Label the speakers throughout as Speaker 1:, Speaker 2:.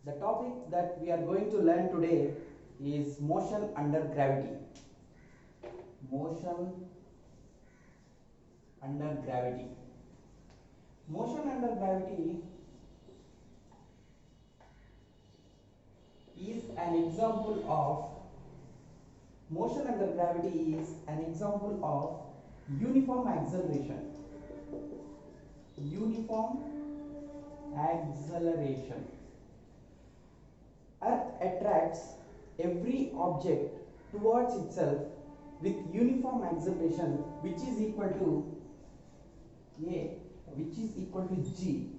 Speaker 1: The topic that we are going to learn today is motion under gravity. Motion under gravity. Motion under gravity is an example of uniform acceleration. Uniform acceleration. Earth attracts every object towards itself with uniform acceleration which is equal to G.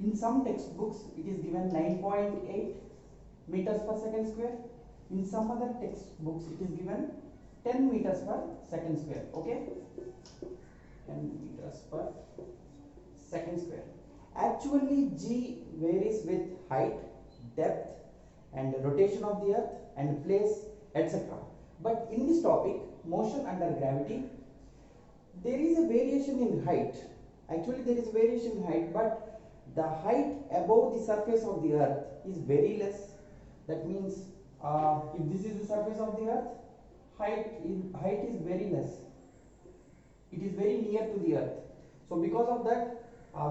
Speaker 1: In some textbooks it is given 9.8 meters per second square. In some other textbooks it is given 10 meters per second square. Okay, 10 meters per second square. Actually G varies with height, depth and rotation of the earth and place, etc. But in this topic, motion under gravity, there is a variation in height. Actually there is a variation in height, but the height above the surface of the earth is very less. That means if this is the surface of the earth, height is very less. It is very near to the earth. So because of that,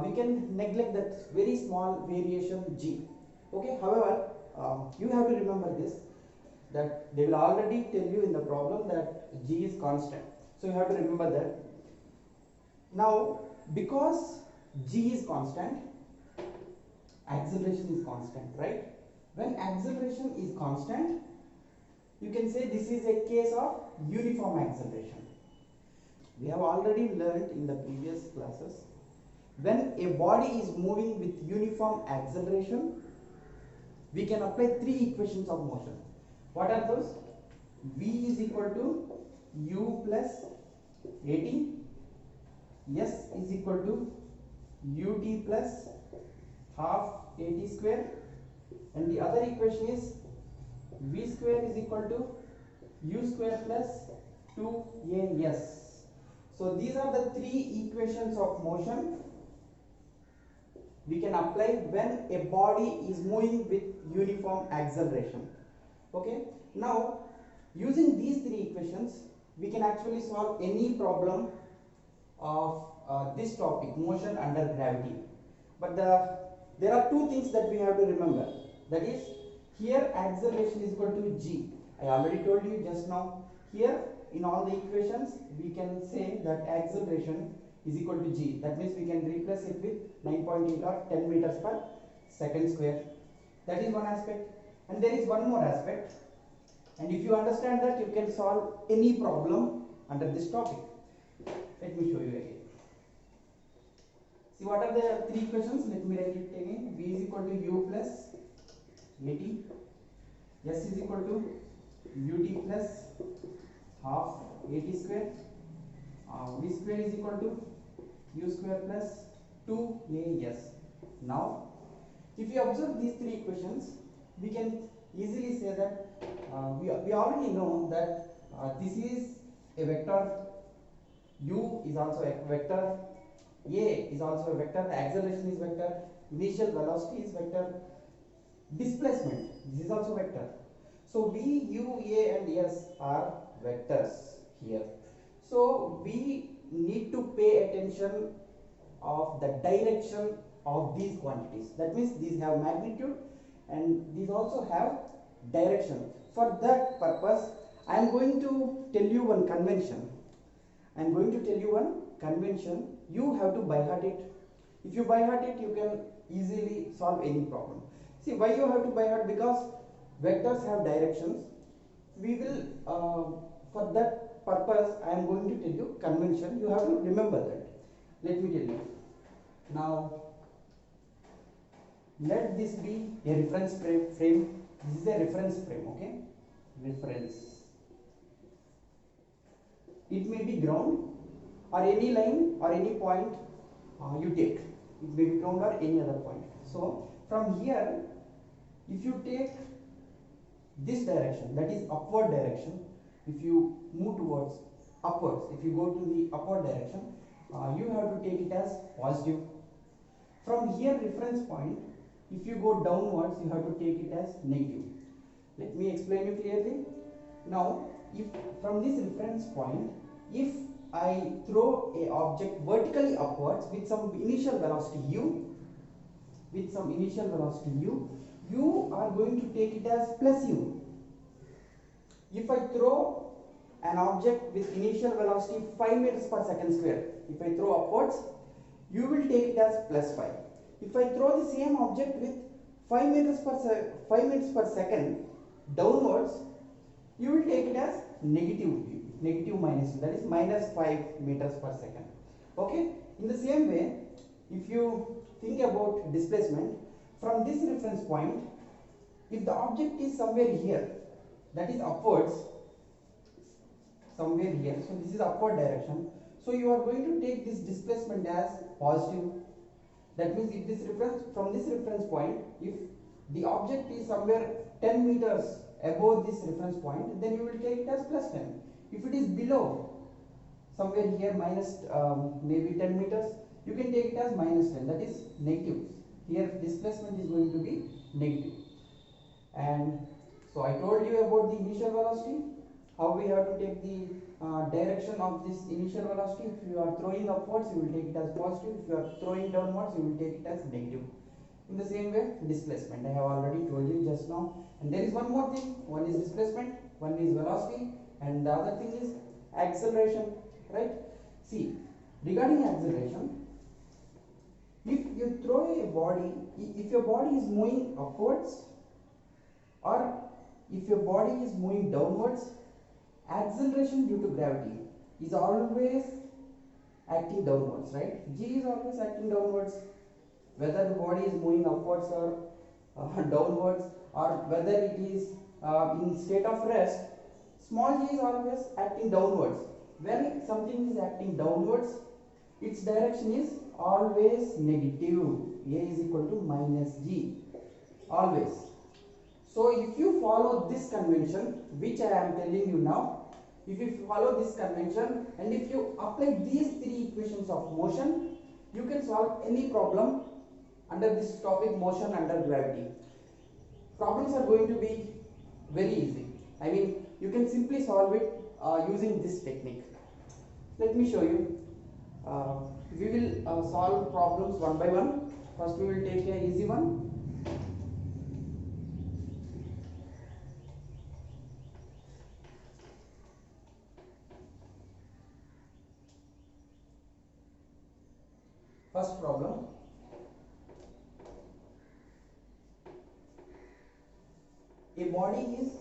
Speaker 1: we can neglect that very small variation G. Okay. However, you have to remember this, that they will already tell you in the problem that G is constant. So you have to remember that. Now, because G is constant, acceleration is constant, right? When acceleration is constant, you can say this is a case of uniform acceleration. We have already learned in the previous classes, when a body is moving with uniform acceleration, we can apply three equations of motion. What are those? V is equal to U plus AT, S is equal to UT plus half AT square, and the other equation is V square is equal to U square plus 2AS. So these are the three equations of motion we can apply when a body is moving with uniform acceleration. Okay. Now, using these three equations, we can actually solve any problem of this topic, motion under gravity. But there are two things that we have to remember. That is, here acceleration is equal to G. I already told you just now. Here in all the equations, we can say that acceleration is equal to G. That means we can replace it with 9.8 or 10 meters per second square. That is one aspect. And there is one more aspect. And if you understand that, you can solve any problem under this topic. Let me show you again. See, what are the three equations? Let me write it again. V is equal to U plus AT. S is equal to UT plus half AT square. V square is equal to U square plus 2AS. Now, if you observe these three equations, we can easily say that we already know that this is a vector, U is also a vector, A is also a vector, the acceleration is vector, initial velocity is vector, displacement, this is also vector. So V, U, A and S are vectors here. So we need to pay attention of the direction of these quantities. That means these have magnitude and these also have direction. For that purpose, I am going to tell you one convention. You have to by heart it. If you by heart it, you can easily solve any problem. See, why you have to by heart? Because vectors have directions. We will for that purpose, I am going to tell you convention. You have to remember that. Let me tell you. Now, let this be a reference frame. This is a reference frame, okay? Reference. It may be ground or any line or any point you take. It may be ground or any other point. So, from here, if you take this direction, that is upward direction, if you move towards upwards, if you go to the upward direction, you have to take it as positive. From here reference point, If you go downwards, you have to take it as negative. Let me explain you clearly. Now, if from this reference point, if I throw a object vertically upwards with some initial velocity u, you are going to take it as plus u. If I throw an object with initial velocity 5 meters per second square, if I throw upwards, you will take it as plus 5. If I throw the same object with 5 meters per second downwards, you will take it as negative minus u, that is minus 5 meters per second. Okay. In the same way, if you think about displacement from this reference point, if the object is somewhere here, that is upwards, somewhere here, so this is upward direction, so you are going to take this displacement as positive. That means if this reference, from this reference point, if the object is somewhere 10 meters above this reference point, then you will take it as plus 10. If it is below, somewhere here minus maybe 10 meters, you can take it as minus 10, that is negative. Here displacement is going to be negative. And so I told you about the initial velocity, how we have to take the direction of this initial velocity. If you are throwing upwards, you will take it as positive. If you are throwing downwards, you will take it as negative. In the same way, displacement, I have already told you just now. And there is one more thing, one is displacement, one is velocity, and the other thing is acceleration, right? See, regarding acceleration, if you throw a body, if your body is moving upwards or if your body is moving downwards, acceleration due to gravity is always acting downwards, right? G is always acting downwards, whether the body is moving upwards or downwards, or whether it is in state of rest, small g is always acting downwards. When something is acting downwards, its direction is always negative. A is equal to minus g, always. So if you follow this convention, which I am telling you now, if you follow this convention and if you apply these three equations of motion, you can solve any problem under this topic, motion under gravity. Problems are going to be very easy. I mean, you can simply solve it using this technique. Let me show you. We will solve problems one by one. First we will take a easy one. First problem. A body is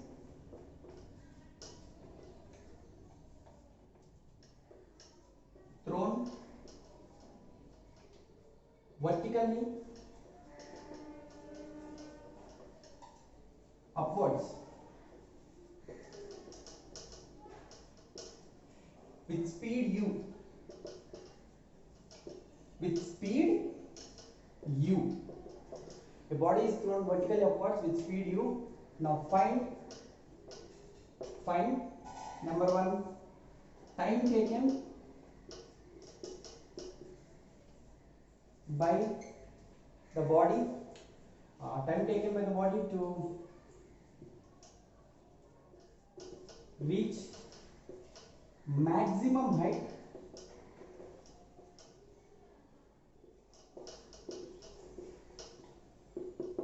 Speaker 1: thrown vertically upwards with speed u. With speed u. A body is thrown vertically upwards with speed u. Now find number one, time taken by the body, to reach maximum height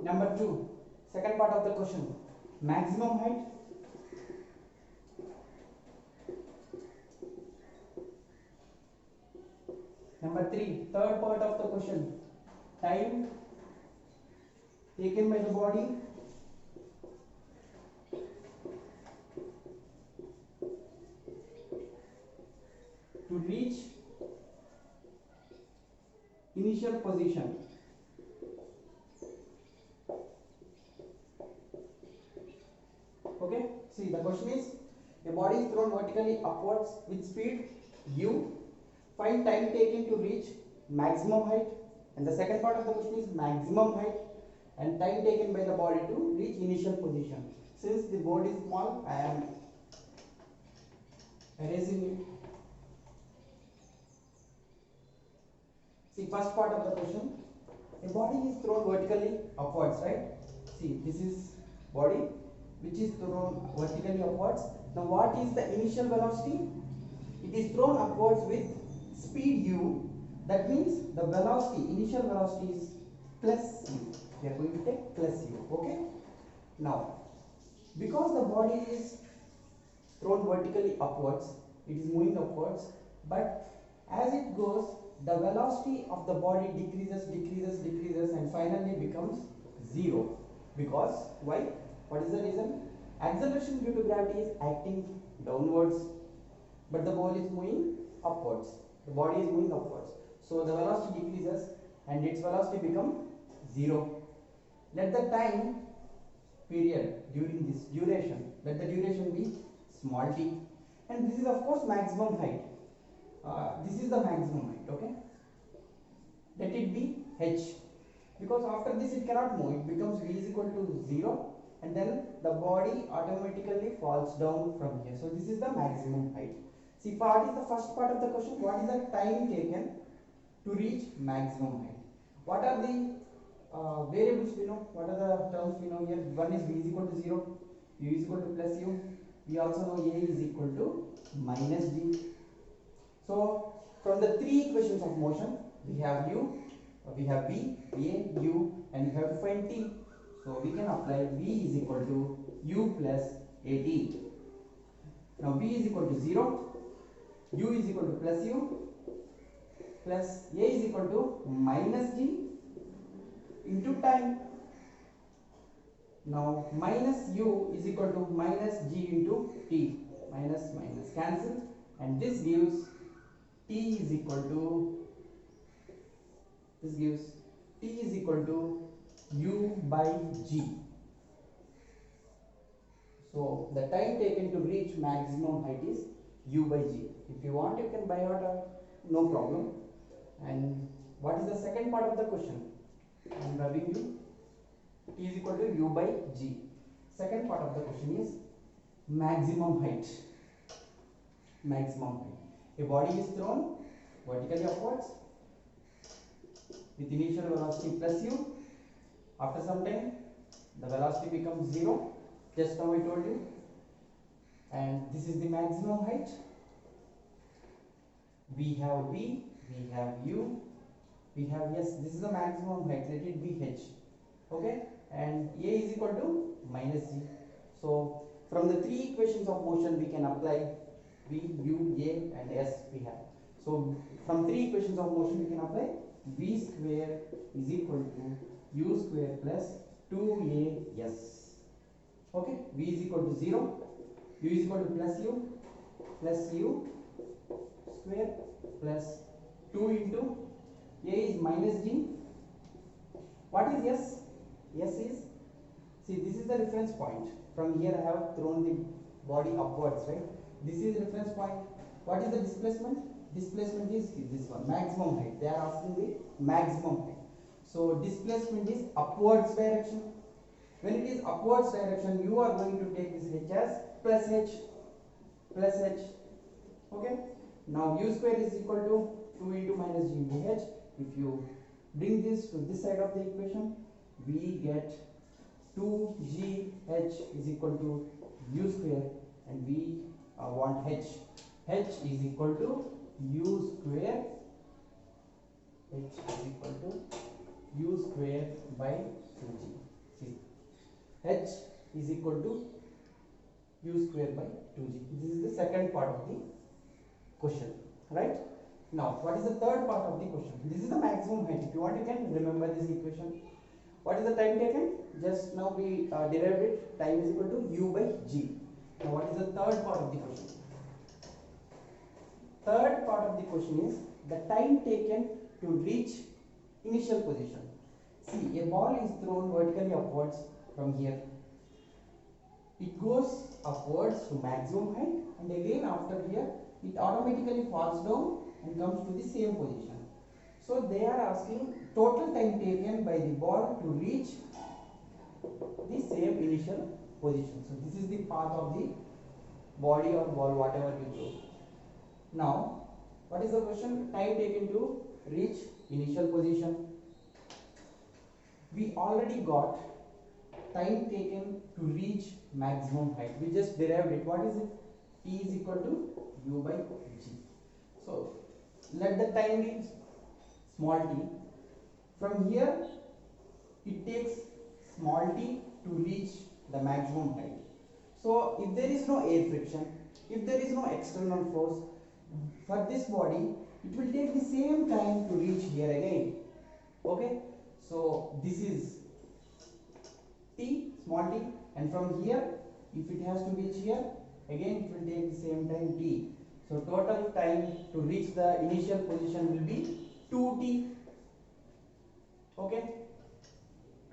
Speaker 1: Number 2, second part of the question, maximum height. Number 3, third part of the question, time taken by the body to reach initial position. Okay, see, the question is, a body is thrown vertically upwards with speed u. Find time taken to reach maximum height, and the second part of the question is maximum height and time taken by the body to reach initial position. Since the board is small, I am erasing it. See, first part of the question, A body is thrown vertically upwards, right? See, this is body which is thrown vertically upwards. Now what is the initial velocity? It is thrown upwards with speed u. That means the velocity, initial velocity is plus u. We are going to take plus u. Okay. Now, because the body is thrown vertically upwards, it is moving upwards, but as it goes, the velocity of the body decreases, and finally becomes 0. Because why? What is the reason? Acceleration due to gravity is acting downwards, but the ball is moving upwards. The body is moving upwards. So the velocity decreases and its velocity becomes 0. Let the time period during this duration, let the duration be small t, and this is of course maximum height. This is the maximum height. Okay, let it be h, because after this it cannot move, it becomes v is equal to 0, and then the body automatically falls down from here. So this is the maximum height. See, what is the first part of the question? What is the time taken to reach maximum height? What are the variables we know? What are the terms we know here? One is v is equal to 0, u is equal to plus u. We also know a is equal to minus g. So from the three equations of motion, we have u, we have v, a, u, and we have to find t. So we can apply v is equal to u plus at. Now v is equal to 0, u is equal to plus u, plus a is equal to minus g into time. Now minus u is equal to minus g into t. Minus minus cancel, and this gives t is equal to, t is equal to u by g. So the time taken to reach maximum height is u by g. If you want, you can by heart, no problem. And what is the second part of the question? I am rubbing you. T is equal to u by g. Second part of the question is maximum height. Maximum height. A body is thrown vertically upwards with initial velocity plus u. After some time, the velocity becomes 0. Just now I told you. And this is the maximum height. We have v, we have u, we have s. This is the maximum height. Let it be h. Okay, and a is equal to minus g. So from the three equations of motion, we can apply v, u, a, and s we have. So from three equations of motion, we can apply v square is equal to u square plus 2as. Okay, v is equal to 0, u is equal to plus u square plus 2 into a is minus g. What is s? S is, see, this is the reference point. From here I have thrown the body upwards, right? This is reference point. What is the displacement? Displacement is this one, maximum height. They are asking the maximum height. So displacement is upwards direction. When it is upwards direction, you are going to take this h as plus h. Okay. Now u square is equal to 2 into minus g into h. If you bring this to this side of the equation, we get 2gh is equal to u square, and we want h. H is equal to u square. H is equal to u square by 2g. See, h is equal to u square by 2g. This is the second part of the question, right? Now, what is the third part of the question? This is the maximum height. If you want, you can remember this equation. What is the time taken? Just now we derived it. Time is equal to u by g. Now, what is the third part of the question? Third part of the question is the time taken to reach initial position. See, a ball is thrown vertically upwards from here. It goes upwards to maximum height, and again after here, it automatically falls down and comes to the same position. So they are asking total time taken by the ball to reach the same initial position. So this is the path of the body or ball, whatever you throw. Now, what is the question? Time taken to reach initial position. we already got time taken to reach maximum height. We just derived it. What is it? T is equal to u by g. So let the time be small t. From here it takes small t to reach the maximum height. So if there is no air friction, if there is no external force, for this body it will take the same time to reach here again. Okay, so this is t, small t, and from here if it has to reach here again it will take the same time t. So total time to reach the initial position will be 2t. Okay,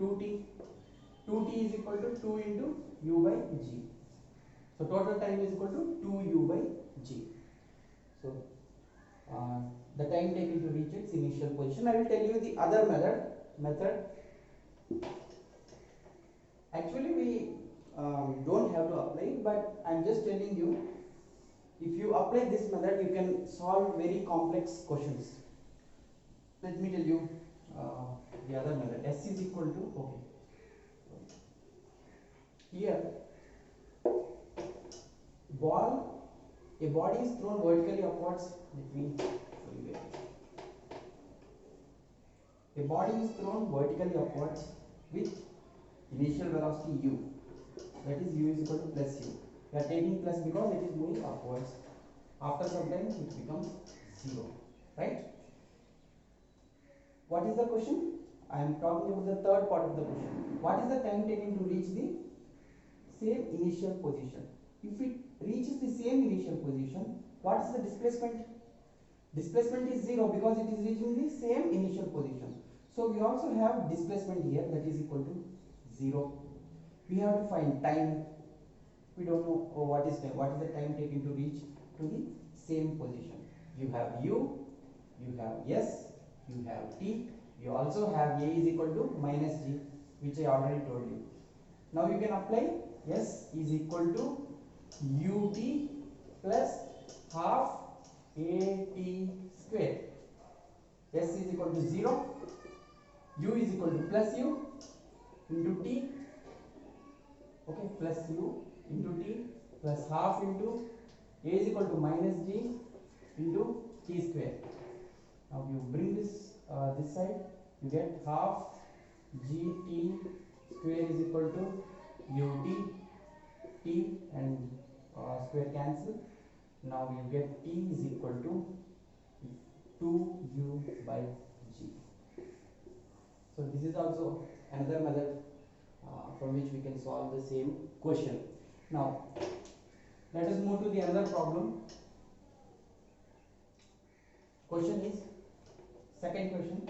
Speaker 1: 2t. 2t is equal to 2 into u by g. So total time is equal to 2u by g. So the time taken to reach its initial position. I will tell you the other method. Actually we don't have to apply it, but I am just telling you, if you apply this method you can solve very complex questions. Let me tell you the other method. S is equal to, okay, here a body is thrown vertically upwards. Let me show you it. A body is thrown vertically upwards with initial velocity u, that is u is equal to plus u. We are taking plus because it is moving upwards. After some time it becomes 0, right? What is the question? I am talking about the third part of the question. What is the time taken to reach the same initial position? If it reaches the same initial position, what is the displacement? Displacement is 0 because it is reaching the same initial position. So we also have displacement here, that is equal to 0. We have to find time. We don't know what is time. What is the time taken to reach to the same position? You have u, you have s, you have t. You also have a is equal to minus g, which I already told you. Now you can apply s is equal to ut plus half at square. S is equal to 0, u is equal to plus u into t, okay, plus u into t plus half into a is equal to minus g into t square. Now you bring this side, you get half gt square is equal to ut, t and square cancel. Now you get t is equal to 2u by g. So this is also another method from which we can solve the same question. Now let us move to the another problem. Question is, second question.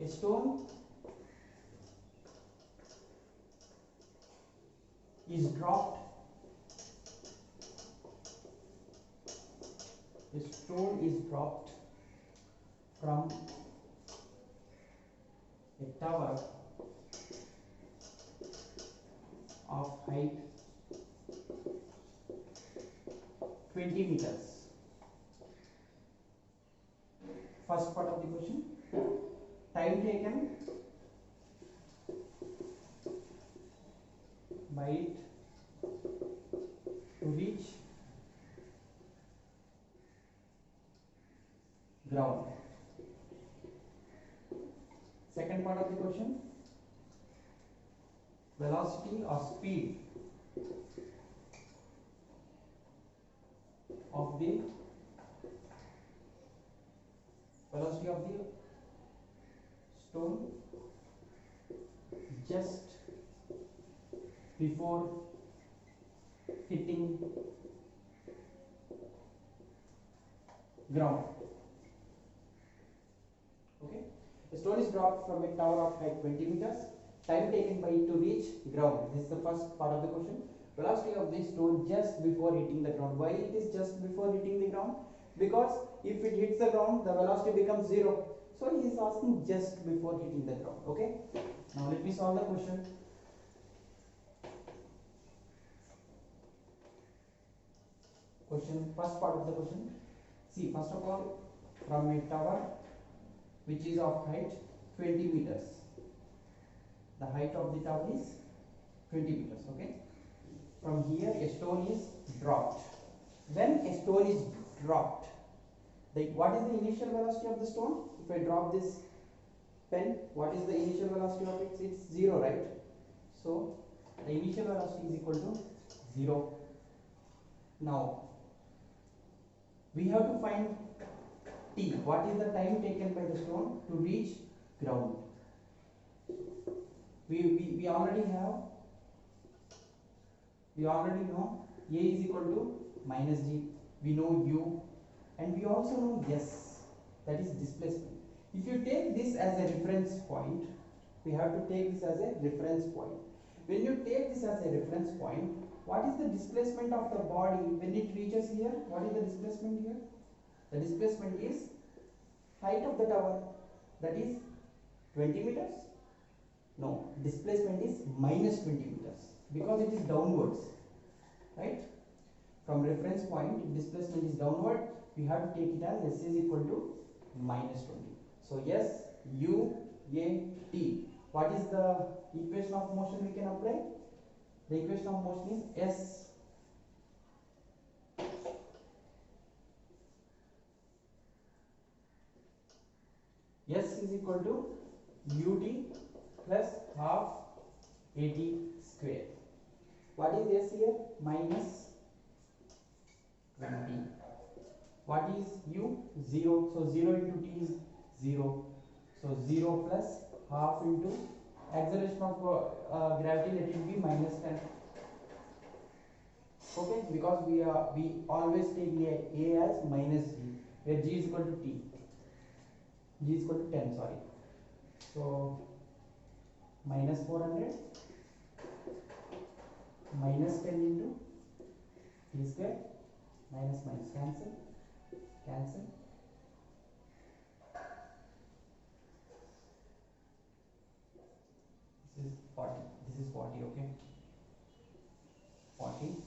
Speaker 1: A stone is dropped. A stone is dropped from a tower of height 20 meters. First part of the question, time taken by it to reach ground. Second part of the question, velocity or speed of the stone just before hitting ground. Okay, a stone is dropped from a tower of height 20 meters. Time taken by it to reach ground. This is the first part of the question. Velocity of the stone just before hitting the ground. Why it is just before hitting the ground? Because if it hits the ground, the velocity becomes 0. So he is asking just before hitting the ground. Okay. Now let me solve the question. First part of the question. See, first of all, from a tower which is of height 20 meters. The height of the tower is 20 meters. Okay. From here a stone is dropped. When a stone is dropped, what is the initial velocity of the stone? If I drop this pen, what is the initial velocity of it? It's 0, right? So the initial velocity is equal to 0. Now we have to find t. What is the time taken by the stone to reach ground? We already know a is equal to minus g. We know u, and we also know s, that is displacement. If you take this as a reference point, we have to take this as a reference point. When you take this as a reference point, what is the displacement of the body when it reaches here? What is the displacement here? The displacement is height of the tower, that is 20 meters. No, displacement is minus 20 meters because it is downwards, right? From reference point, if displacement is downward, we have to take it as s is equal to minus 20. So yes, u, a, t. What is the equation of motion we can apply? The equation of motion is s is equal to ut plus half at square. What is s here? Minus 20. What is u? 0. So 0 into t is 0. So 0 plus half into acceleration of gravity, let it be minus 10. Okay, because we always take a as minus g, where g is equal to t. G is equal to 10. Sorry. So minus 400 minus 10 into t square, minus minus cancel. This is 40. This is 40. Okay. 40.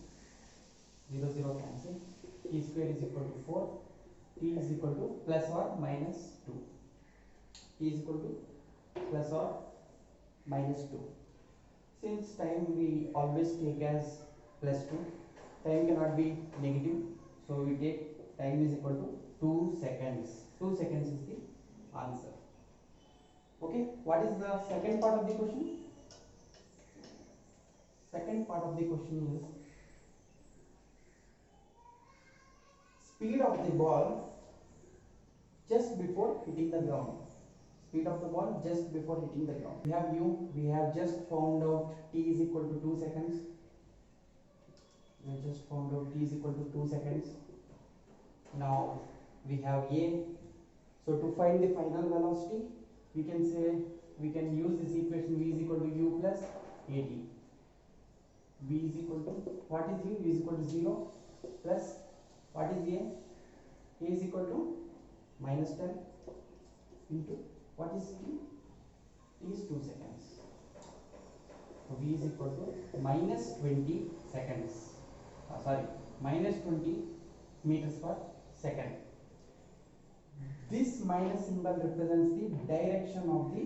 Speaker 1: 0 0 cancel. T square is equal to 4. T is equal to plus or minus 2. T is equal to plus or minus 2. Since time we always take as plus 2, time cannot be negative, so we take time is equal to 2 seconds. 2 seconds is the answer. Okay, what is the second part of the question? Second part of the question is speed of the ball just before hitting the ground. Speed of the ball just before hitting the ground. We have u, we have just found out t is equal to 2 seconds. We have just found out t is equal to 2 seconds. Now we have a. So to find the final velocity, we can use this equation v is equal to u plus at. V is equal to, what is u? V is equal to 0 plus, what is a? A is equal to minus 10 into, what is t? T is 2 seconds. So v is equal to minus 20 seconds. Minus 20 meters per second. This minus symbol represents the direction of the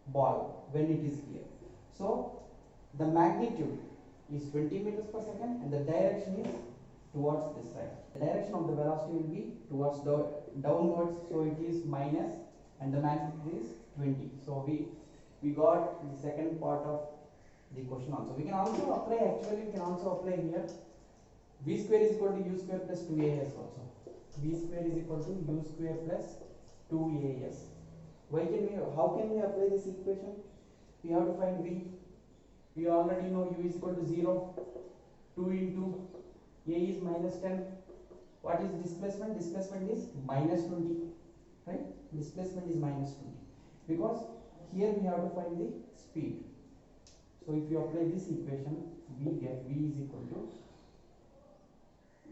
Speaker 1: ball when it is here. So the magnitude is 20 meters per second and the direction is towards this side. The direction of the velocity will be towards the downwards, so it is minus, and the magnitude is 20. So we got the second part of the question also. We can also apply, actually we can also apply here v square is equal to u square plus 2as also. V square is equal to u square plus 2as. How can we apply this equation? We have to find v. We already know u is equal to 0. 2 into a is minus 10. What is displacement? Displacement is minus 20. Right? Displacement is minus 20. Because here we have to find the speed. So if you apply this equation, we get v is equal to,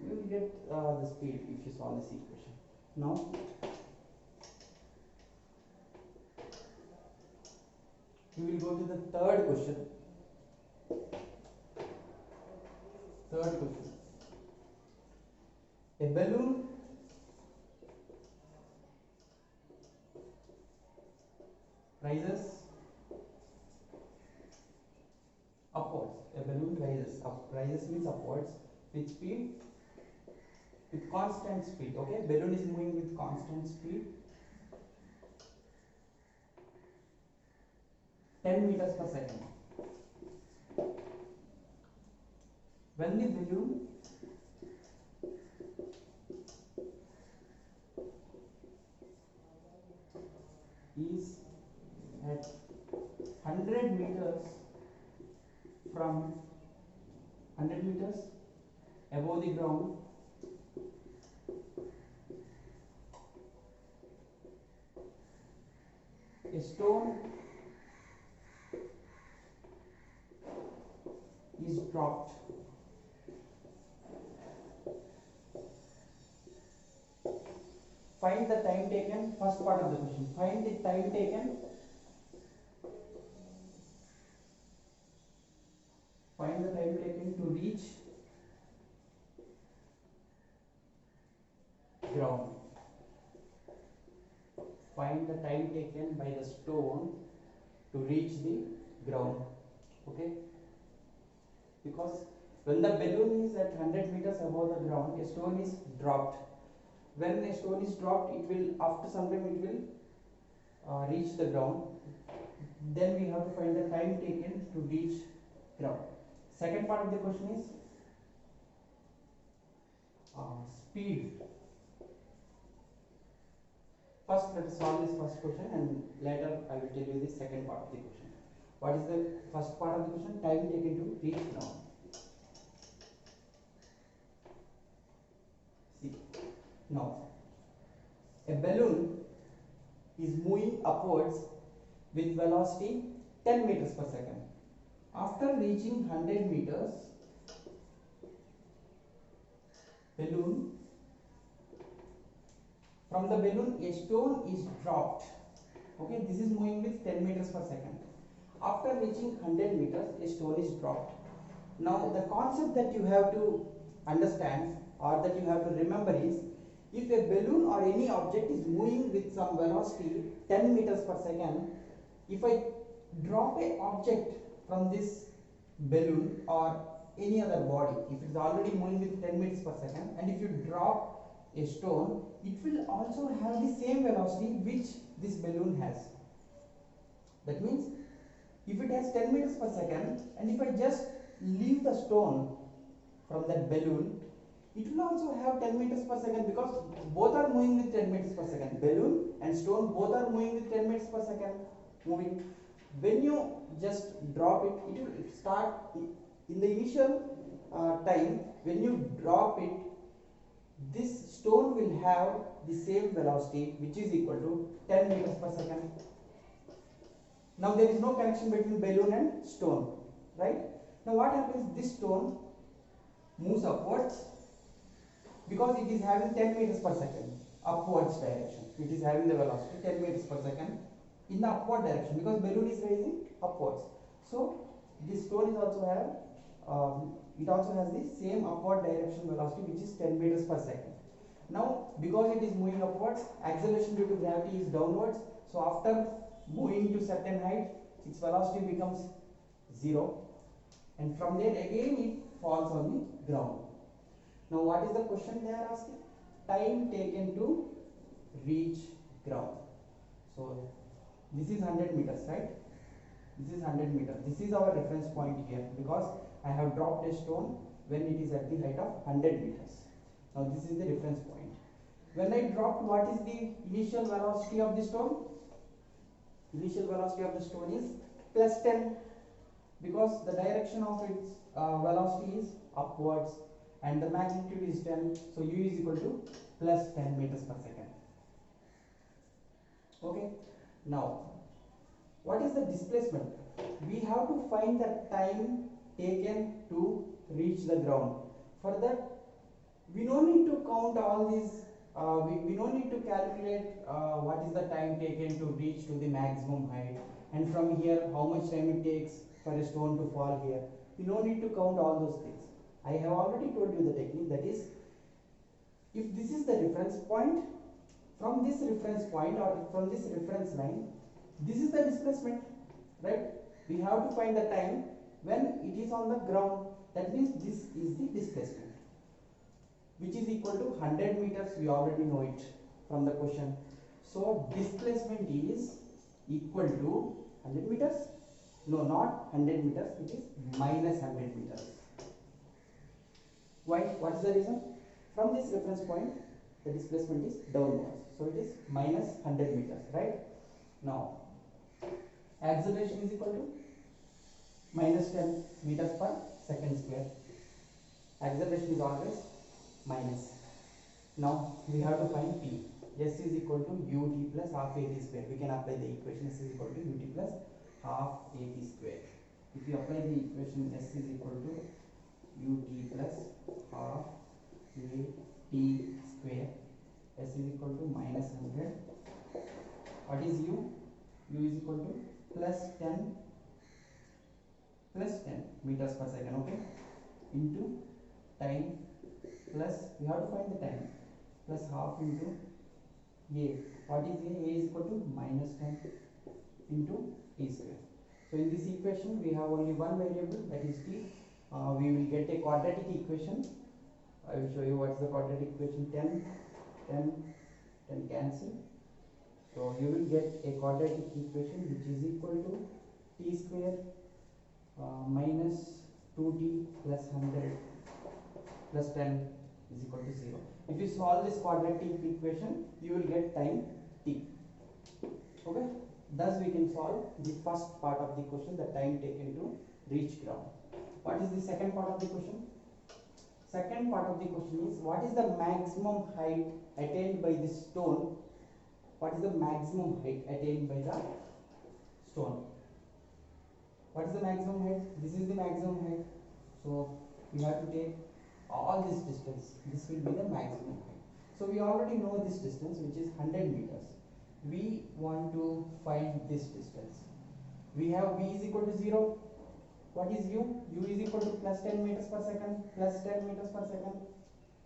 Speaker 1: we will get the speed if you solve this equation. Now we will go to the third question. A rises upwards. A balloon rises up. Rises means upwards with speed, with constant speed. Okay, balloon is moving with constant speed, 10 meters per second. When the balloon is at 100 meters from 100 meters above the ground, a stone is dropped. Find the time taken. First part of the question. Find the time taken. Find the time taken to reach ground. Find the time taken by the stone to reach the ground. Okay? Because when the balloon is at 100 meters above the ground, a stone is dropped. When a stone is dropped, it will, after some time, it will reach the ground. Then we have to find the time taken to reach ground. Second part of the question is speed. First, let us solve this first question, and later I will tell you the second part of the question. What is the first part of the question? Time taken to reach ground. See, now a balloon is moving upwards with velocity 10 meters per second. After reaching 100 meters, from the balloon a stone is dropped. Okay, this is moving with 10 meters per second. After reaching 100 meters, a stone is dropped. Now the concept that you have to understand, or that you have to remember, is if a balloon or any object is moving with some velocity 10 meters per second, if I drop a object from this balloon or any other body, if it is already moving with 10 meters per second, and if you drop a stone, it will also have the same velocity which this balloon has. That means if it has 10 meters per second, and if I just leave the stone from that balloon, it will also have 10 meters per second, because both are moving with 10 meters per second. Balloon and stone both are moving with 10 meters per second moving. When you just drop it, it will start in the initial time. When you drop it, this stone will have the same velocity, which is equal to 10 meters per second. Now there is no connection between balloon and stone, right? Now what happens? This stone moves upwards because it is having 10 meters per second upwards direction. It is having the velocity 10 meters per second in the upward direction, because balloon is rising upwards. So this stone is also it also has the same upward direction velocity, which is 10 meters per second. Now because it is moving upwards, acceleration due to gravity is downwards. So after moving to certain height, its velocity becomes 0, and from there again it falls on the ground. Now what is the question they are asking? Time taken to reach ground. So this is 100 meters, right? This is 100 meters. This is our reference point here, because I have dropped a stone when it is at the height of 100 meters. Now this is the reference point. When I dropped, what is the initial velocity of the stone? Initial velocity of the stone is plus 10, because the direction of its velocity is upwards and the magnitude is 10. So u is equal to plus 10 meters per second. Okay. Now what is the displacement? We have to find the time taken to reach the ground. For that, we don't need to count all these. We don't need to calculate what is the time taken to reach to the maximum height, and from here how much time it takes for a stone to fall here. We don't need to count all those things. I have already told you the technique. That is, if this is the reference point, from this reference point or from this reference line, This is the displacement, right? We have to find the time when it is on the ground. That means this is the displacement, which is equal to 100 meters. We already know it from the question. So displacement is equal to 100 meters. No, not 100 meters. It is minus 100 meters. Why? What is the reason? From this reference point, the displacement is downwards. So it is minus 100 meters, right? Now, acceleration is equal to minus 10 meters per second square. Acceleration is always minus. Now, we have to find P. S is equal to ut plus half at square. We can apply the equation S is equal to ut plus half at square. If you apply the equation S is equal to ut plus half at square, S is equal to minus 100. What is U? U is equal to plus 10 meters per second, okay, into time plus, we have to find the time, plus half into A. What is A? A is equal to minus 10 into T square. So in this equation we have only one variable, that is T. We will get a quadratic equation. I will show you what is the quadratic equation. 10 cancel. So you will get a quadratic equation which is equal to T square minus 2T plus 100 plus 10 is equal to 0. If you solve this quadratic equation, you will get time T. Okay. Thus we can solve the first part of the question, the time taken to reach ground. What is the second part of the question? Second part of the question is, what is the maximum height attained by the stone? What is the maximum height attained by the stone? What is the maximum height? This is the maximum height. So we have to take all this distance. This will be the maximum height. So we already know this distance, which is 100 meters. We want to find this distance. We have V is equal to 0. What is U? U is equal to plus 10 meters per second, plus 10 meters per second.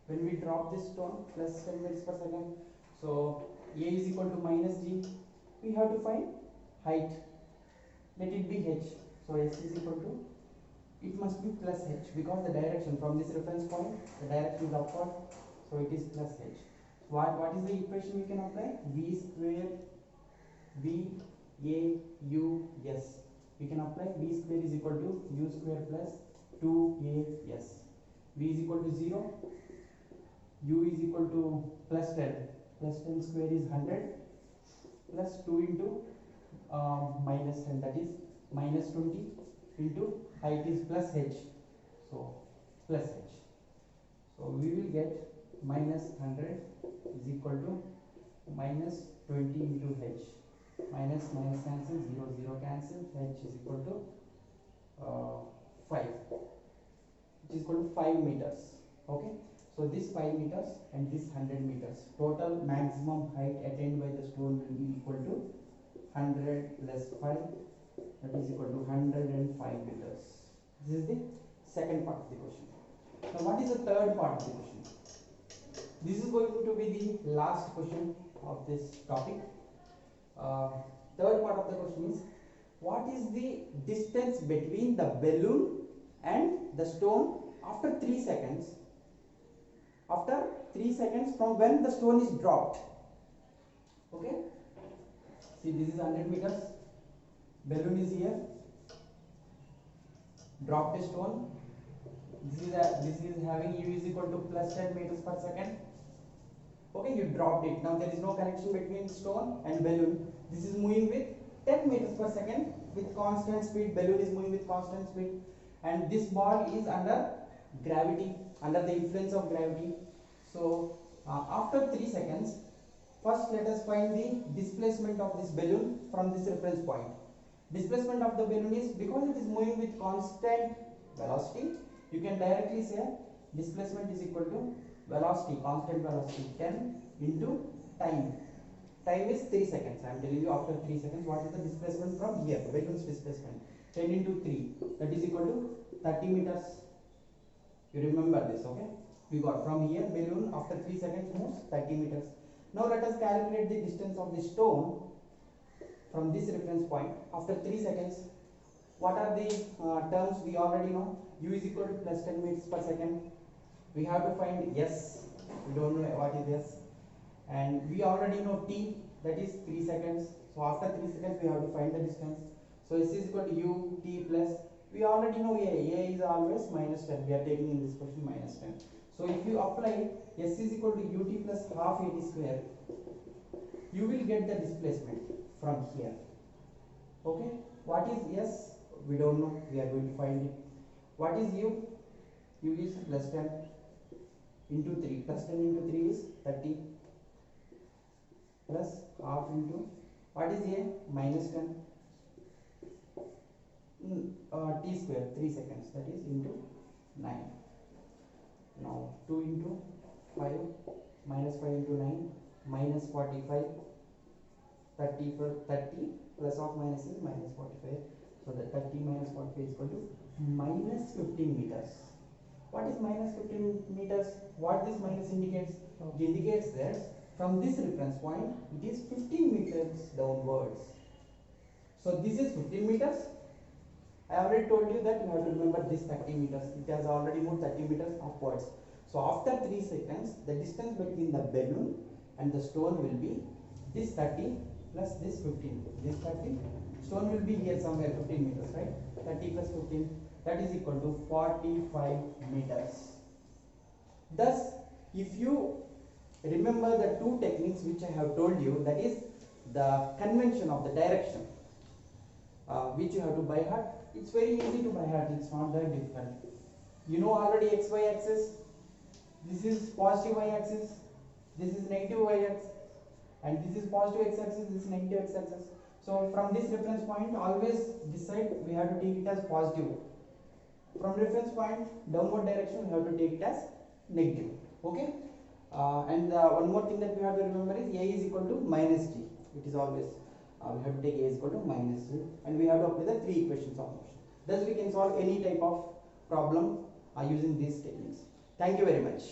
Speaker 1: When we drop this stone, plus 10 meters per second. So A is equal to minus G. We have to find height. Let it be H. So S is equal to, it must be plus H, because the direction from this reference point, the direction is upward. So it is plus H. What is the equation we can apply? V square V A U S. We can apply V square is equal to U square plus 2AS. V is equal to 0. U is equal to plus 10. Plus 10 square is 100. Plus 2 into minus 10, that is minus 20, into height is plus H. So plus H. So we will get minus 100 is equal to minus 20 into H. Minus cancel, 0 cancel, H is equal to 5, which is equal to 5 meters. Okay. So this 5 meters and this 100 meters. Total maximum height attained by the stone will be equal to 100 plus 5, that is equal to 105 meters. This is the second part of the question. Now what is the third part of the question? This is going to be the last question of this topic. Third part of the question is, what is the distance between the balloon and the stone after 3 seconds? After 3 seconds from when the stone is dropped. Okay. See, this is 100 meters. Balloon is here. Dropped a stone. This is having U is equal to plus 10 meters per second. Okay, you dropped it. Now there is no connection between stone and balloon. This is moving with 10 meters per second with constant speed. Balloon is moving with constant speed, and this ball is under gravity, under the influence of gravity. So after 3 seconds, first let us find the displacement of this balloon from this reference point. Displacement of the balloon is, because it is moving with constant velocity, you can directly say displacement is equal to velocity, constant velocity, 10 into time. Time is 3 seconds. I am telling you, after 3 seconds, what is the displacement from here? Balloon's displacement. 10 into 3, that is equal to 30 meters. You remember this, okay? We got from here, balloon after 3 seconds moves 30 meters. Now let us calculate the distance of the stone from this reference point after 3 seconds. What are the terms we already know? U is equal to plus 10 meters per second. We have to find S. We don't know what is S. And we already know T, that is 3 seconds. So after 3 seconds we have to find the distance. So S is equal to U T plus, we already know A is always minus 10. We are taking in this question minus 10. So if you apply S is equal to ut plus half at square, you will get the displacement from here. Okay, what is S? We don't know, we are going to find it. What is U? U is plus 10 into 3, plus 10 into 3 is 30, plus half into, what is A? Minus 10, T square, 3 seconds, that is into 9. Now 2 into 5, minus 5 into 9, minus 45, 30 for 30, plus of minus is minus 45. So the 30 minus 45 is equal to minus 15 meters. What is minus 15 meters? What this minus indicates? It indicates that from this reference point, it is 15 meters downwards. So this is 15 meters. I already told you that you have to remember this 30 meters. It has already moved 30 meters upwards. So after 3 seconds, the distance between the balloon and the stone will be this 30 plus this 15. This 30, stone will be here somewhere 15 meters, right? 30 plus 15, that is equal to 45 meters. Thus, if you remember the two techniques which I have told you, that is the convention of the direction, which you have to by heart. It's very easy to by heart, it's not that difficult. You know already XY axis, this is positive Y axis, this is negative Y axis, and this is positive X axis, this is negative X axis. So from this reference point, always this side we have to take it as positive. From reference point downward direction, we have to take it as negative. Okay. And one more thing that we have to remember is A is equal to minus G. It is always we have to take A is equal to minus G, and we have to apply the 3 equations of motion. Thus we can solve any type of problem using these techniques. Thank you very much.